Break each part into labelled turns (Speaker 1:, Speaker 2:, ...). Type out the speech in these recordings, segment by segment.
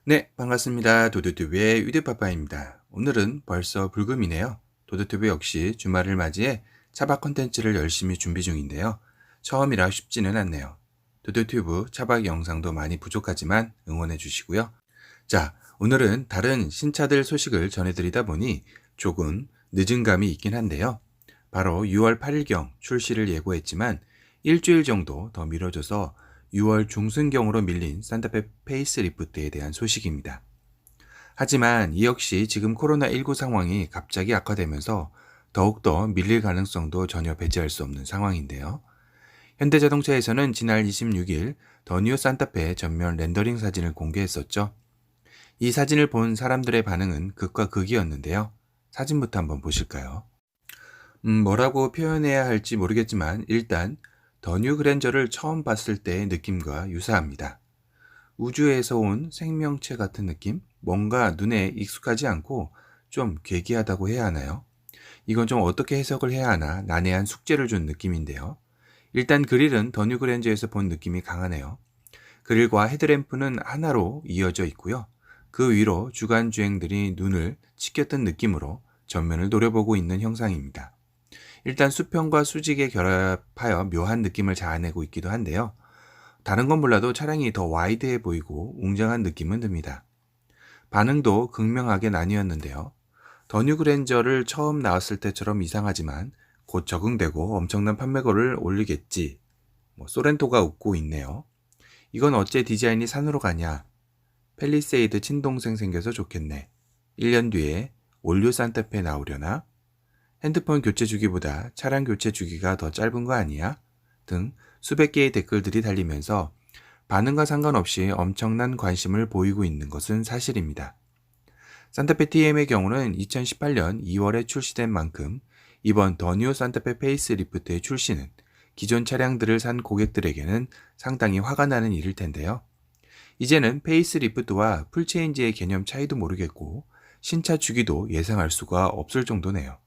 Speaker 1: 네, 반갑습니다. 도드튜브의 유대파파입니다. 오늘은 벌써 불금이네요. 도드튜브 역시 주말을 맞이해 차박 콘텐츠를 열심히 준비 중인데요. 처음이라 쉽지는 않네요. 도드튜브 차박 영상도 많이 부족하지만 응원해 주시고요. 자, 오늘은 다른 신차들 소식을 전해드리다 보니 조금 늦은 감이 있긴 한데요. 바로 6월 8일경 출시를 예고했지만 일주일 정도 더 미뤄져서 6월 중순경으로 밀린 산타페 페이스리프트에 대한 소식입니다. 하지만 이 역시 지금 코로나19 상황이 갑자기 악화되면서 더욱더 밀릴 가능성도 전혀 배제할 수 없는 상황인데요. 현대자동차에서는 지난 26일 더 뉴 산타페 전면 렌더링 사진을 공개했었죠. 이 사진을 본 사람들의 반응은 극과 극이었는데요. 사진부터 한번 보실까요? 뭐라고 표현해야 할지 모르겠지만 일단 더 뉴 그랜저를 처음 봤을 때의 느낌과 유사합니다. 우주에서 온 생명체 같은 느낌? 뭔가 눈에 익숙하지 않고 좀 괴기하다고 해야 하나요? 이건 좀 어떻게 해석을 해야 하나 난해한 숙제를 준 느낌인데요. 일단 그릴은 더 뉴 그랜저에서 본 느낌이 강하네요. 그릴과 헤드램프는 하나로 이어져 있고요. 그 위로 주간 주행들이 눈을 치켰던 느낌으로 전면을 노려보고 있는 형상입니다. 일단 수평과 수직에 결합하여 묘한 느낌을 자아내고 있기도 한데요. 다른 건 몰라도 차량이 더 와이드해 보이고 웅장한 느낌은 듭니다. 반응도 극명하게 나뉘었는데요. 더 뉴 그랜저를 처음 나왔을 때처럼 이상하지만 곧 적응되고 엄청난 판매고를 올리겠지. 소렌토가 웃고 있네요. 이건 어째 디자인이 산으로 가냐. 펠리세이드 친동생 생겨서 좋겠네. 1년 뒤에 올류 산타페 나오려나? 핸드폰 교체 주기보다 차량 교체 주기가 더 짧은 거 아니야? 등 수백 개의 댓글들이 달리면서 반응과 상관없이 엄청난 관심을 보이고 있는 것은 사실입니다. 산타페 TM의 경우는 2018년 2월에 출시된 만큼 이번 더 뉴 산타페 페이스리프트의 출시는 기존 차량들을 산 고객들에게는 상당히 화가 나는 일일 텐데요. 이제는 페이스리프트와 풀체인지의 개념 차이도 모르겠고 신차 주기도 예상할 수가 없을 정도네요.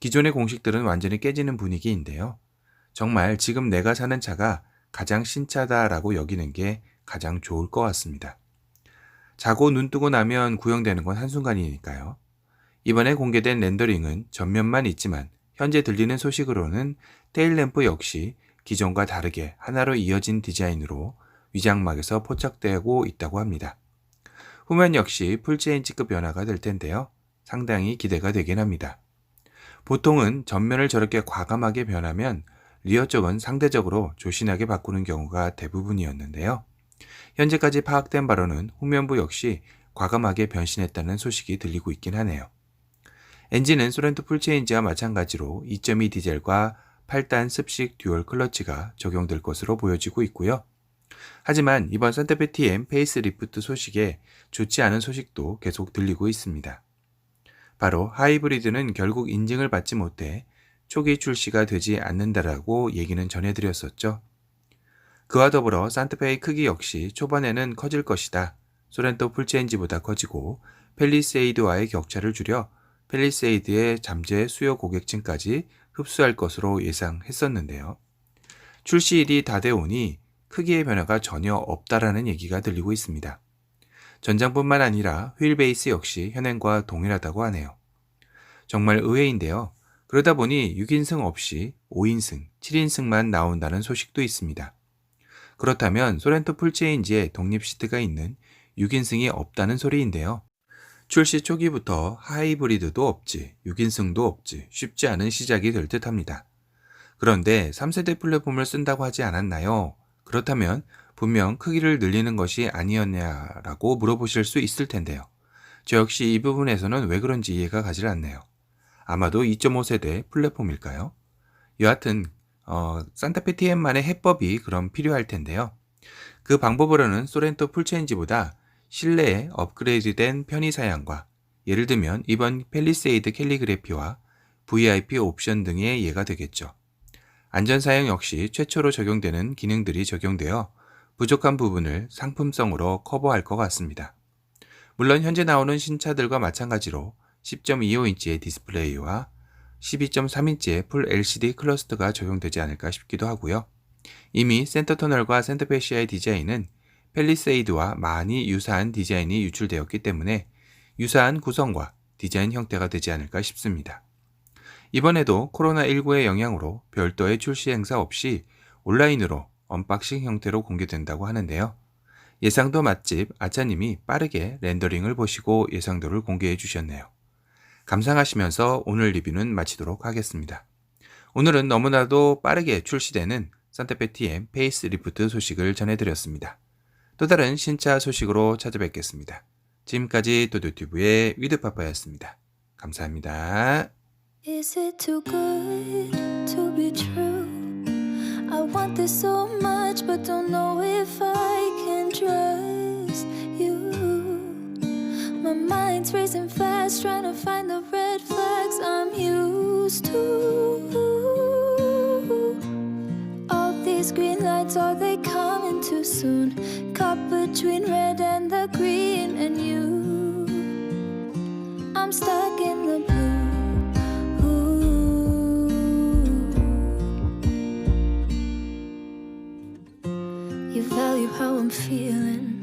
Speaker 1: 기존의 공식들은 완전히 깨지는 분위기인데요. 정말 지금 내가 사는 차가 가장 신차다라고 여기는 게 가장 좋을 것 같습니다. 자고 눈 뜨고 나면 구형되는 건 한순간이니까요. 이번에 공개된 렌더링은 전면만 있지만 현재 들리는 소식으로는 테일램프 역시 기존과 다르게 하나로 이어진 디자인으로 위장막에서 포착되고 있다고 합니다. 후면 역시 풀체인지급 변화가 될 텐데요. 상당히 기대가 되긴 합니다. 보통은 전면을 저렇게 과감하게 변하면 리어 쪽은 상대적으로 조신하게 바꾸는 경우가 대부분이었는데요. 현재까지 파악된 바로는 후면부 역시 과감하게 변신했다는 소식이 들리고 있긴 하네요. 엔진은 소렌토 풀체인지와 마찬가지로 2.2 디젤과 8단 습식 듀얼 클러치가 적용될 것으로 보여지고 있고요. 하지만 이번 산타페 TM 페이스리프트 소식에 좋지 않은 소식도 계속 들리고 있습니다. 바로 하이브리드는 결국 인증을 받지 못해 초기 출시가 되지 않는다라고 얘기는 전해드렸었죠. 그와 더불어 산타페의 크기 역시 초반에는 커질 것이다. 소렌토 풀체인지보다 커지고 펠리세이드와의 격차를 줄여 펠리세이드의 잠재 수요 고객층까지 흡수할 것으로 예상했었는데요. 출시일이 다 되오니 크기의 변화가 전혀 없다라는 얘기가 들리고 있습니다. 전장뿐만 아니라 휠 베이스 역시 현행과 동일하다고 하네요. 정말 의외인데요. 그러다 보니 6인승 없이 5인승, 7인승만 나온다는 소식도 있습니다. 그렇다면 소렌토 풀체인지에 독립 시트가 있는 6인승이 없다는 소리인데요. 출시 초기부터 하이브리드도 없지, 6인승도 없지, 쉽지 않은 시작이 될 듯합니다. 그런데 3세대 플랫폼을 쓴다고 하지 않았나요? 그렇다면 분명 크기를 늘리는 것이 아니었냐라고 물어보실 수 있을 텐데요. 저 역시 이 부분에서는 왜 그런지 이해가 가질 않네요. 아마도 2.5세대 플랫폼일까요? 여하튼 산타페 TM만의 해법이 그럼 필요할 텐데요. 그 방법으로는 소렌토 풀체인지보다 실내에 업그레이드된 편의 사양과 예를 들면 이번 펠리세이드 캘리그래피와 VIP 옵션 등의 예가 되겠죠. 안전사양 역시 최초로 적용되는 기능들이 적용되어 부족한 부분을 상품성으로 커버할 것 같습니다. 물론 현재 나오는 신차들과 마찬가지로 10.25인치의 디스플레이와 12.3인치의 풀 LCD 클러스터가 적용되지 않을까 싶기도 하고요. 이미 센터 터널과 센터페 시야의 디자인은 펠리세이드와 많이 유사한 디자인이 유출되었기 때문에 유사한 구성과 디자인 형태가 되지 않을까 싶습니다. 이번에도 코로나19의 영향으로 별도의 출시 행사 없이 온라인으로 언박싱 형태로 공개된다고 하는데요. 예상도 맛집 아차님이 빠르게 렌더링을 보시고 예상도를 공개해 주셨네요. 감상하시면서 오늘 리뷰는 마치도록 하겠습니다. 오늘은 너무나도 빠르게 출시되는 산타페 TM 페이스 리프트 소식을 전해드렸습니다. 또 다른 신차 소식으로 찾아뵙겠습니다. 지금까지 도도튜브의 위드파파였습니다. 감사합니다.
Speaker 2: Is it too good to be true? I want this so much but don't know if I can trust you. My mind's racing fast trying to find the red flags I'm used to. All these green lights, are they coming too soon? Caught between red and the green and you. I'm stuck in the blue. You value how I'm feeling.